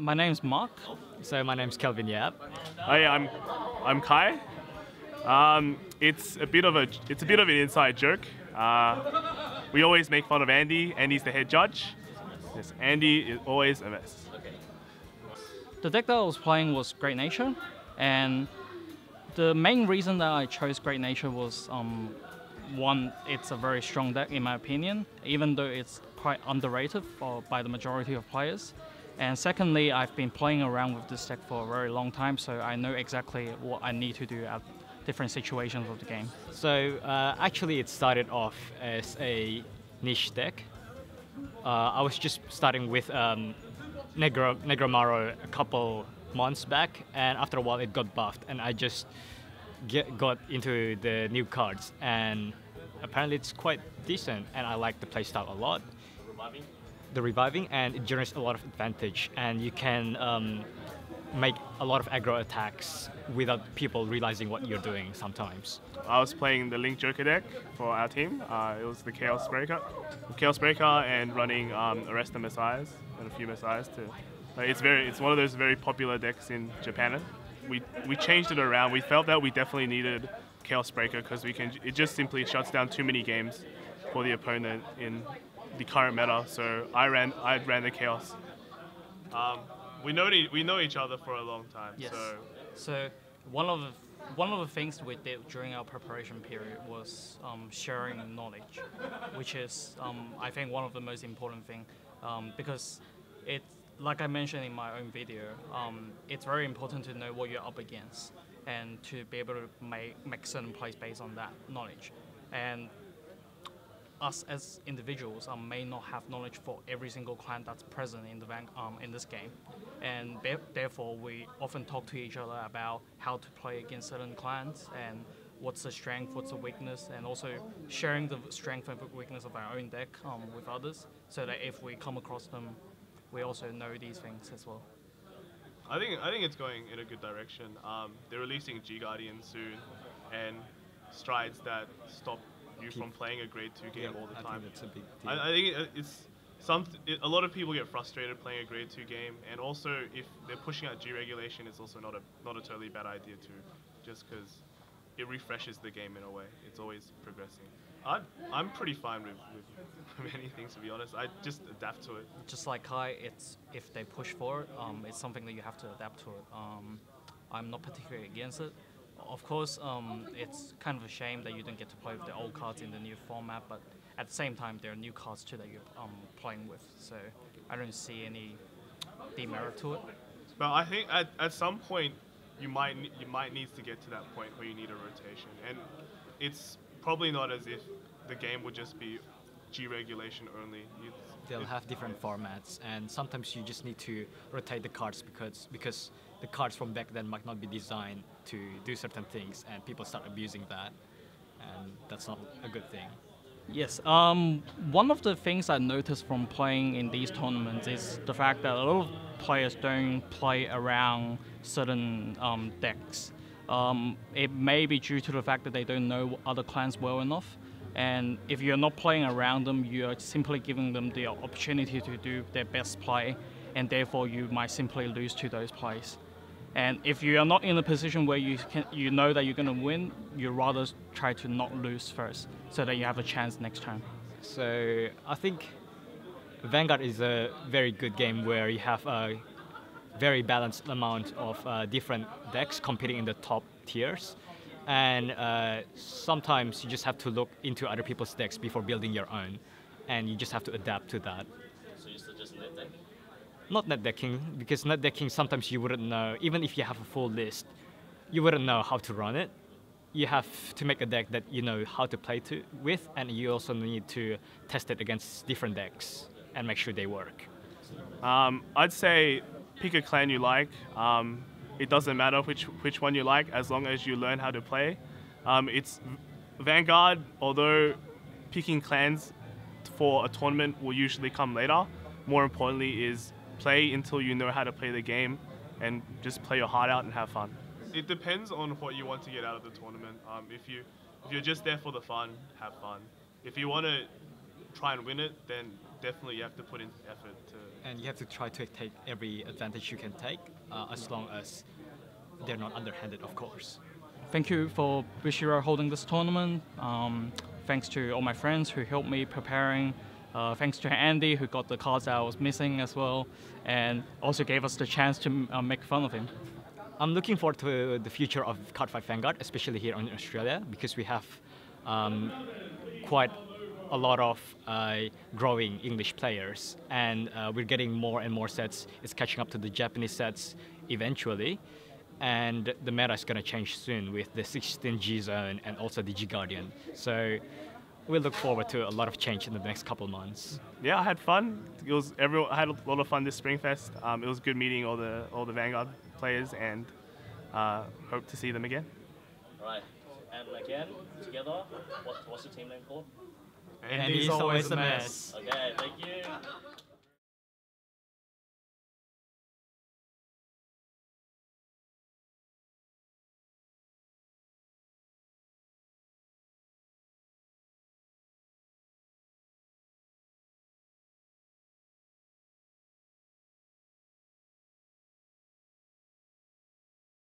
My name's Mark. So my name's Kelvin Yap. Hi, I'm Kai. It's a bit of an inside joke. We always make fun of Andy. Andy's the head judge. Yes, Andy is always a mess. The deck that I was playing was Great Nature, and the main reason that I chose Great Nature was one, it's a very strong deck in my opinion, even though it's quite underrated by the majority of players. And secondly, I've been playing around with this deck for a very long time, so I know exactly what I need to do at different situations of the game. So actually it started off as a niche deck. I was just starting with Negromaro a couple months back, and after a while it got buffed, and I just got into the new cards, and apparently it's quite decent, and I like the playstyle a lot. The reviving, and it generates a lot of advantage, and you can make a lot of aggro attacks without people realizing what you're doing sometimes. I was playing the Link Joker deck for our team. It was the Chaos Breaker, and running Arrest the Messiahs and a few Messiahs too. It's one of those very popular decks in Japan. We changed it around. We felt that we definitely needed Chaos Breaker because it just simply shuts down too many games for the opponent in the current meta. So I ran the Chaos. We know each other for a long time. Yes. So one of the things we did during our preparation period was sharing knowledge, which is I think one of the most important thing, because it, like I mentioned in my own video, it's very important to know what you're up against and to be able to make certain plays based on that knowledge. And us as individuals may not have knowledge for every single clan that's present in this game, and therefore we often talk to each other about how to play against certain clans and what's the strength, what's the weakness, and also sharing the strength and weakness of our own deck with others, so that if we come across them, we also know these things as well. I think it's going in a good direction. They're releasing G Guardian soon, and strides that stop you from playing a grade 2 game all the time. I think that's a big deal. I think a lot of people get frustrated playing a grade 2 game, and also if they're pushing out G regulation, it's also not a totally bad idea too, just because it refreshes the game in a way. It's always progressing. I'm pretty fine with many things, to be honest. I just adapt to it. Just like Kai, if they push for it, it's something that you have to adapt to it. I'm not particularly against it. Of course, it's kind of a shame that you don't get to play with the old cards in the new format, but at the same time, there are new cards too that you're playing with, so I don't see any demerit to it. But I think at some point, you might need to get to that point where you need a rotation, and it's probably not as if the game would just be G regulation only. They'll have different formats, and sometimes you just need to rotate the cards because the cards from back then might not be designed to do certain things, and people start abusing that, and that's not a good thing. Yes, one of the things I noticed from playing in these tournaments is the fact that a lot of players don't play around certain decks. It may be due to the fact that they don't know other clans well enough, and if you're not playing around them, you're simply giving them the opportunity to do their best play, and therefore you might simply lose to those plays. And if you are not in a position where you know that you're going to win, you rather try to not lose first, so that you have a chance next time. So I think Vanguard is a very good game where you have a very balanced amount of different decks competing in the top tiers, and sometimes you just have to look into other people's decks before building your own, and you just have to adapt to that. So you suggest net deck? Not net decking, because net decking sometimes you wouldn't know, even if you have a full list, you wouldn't know how to run it. You have to make a deck that you know how to play with, and you also need to test it against different decks and make sure they work. I'd say pick a clan you like. It doesn't matter which one you like, as long as you learn how to play. It's Vanguard, although picking clans for a tournament will usually come later, more importantly is play until you know how to play the game, and just play your heart out and have fun. It depends on what you want to get out of the tournament. If you're just there for the fun, have fun. If you want to try and win it, then definitely you have to put in effort to. And you have to try to take every advantage you can take, as long as they're not underhanded, of course. Thank you for Bushiroad holding this tournament. Thanks to all my friends who helped me preparing. Thanks to Andy who got the cards I was missing as well, and also gave us the chance to make fun of him. I'm looking forward to the future of Card5 Vanguard, especially here in Australia, because we have quite a lot of growing English players, and we're getting more and more sets. It's catching up to the Japanese sets eventually, and the meta is going to change soon with the 16G zone and also the G Guardian. So we look forward to a lot of change in the next couple of months. Yeah, I had fun. I had a lot of fun this Springfest. It was good meeting all the Vanguard players, and hope to see them again. Alright, and again, together, what's the team name called? And he's always a mess. Okay, thank you.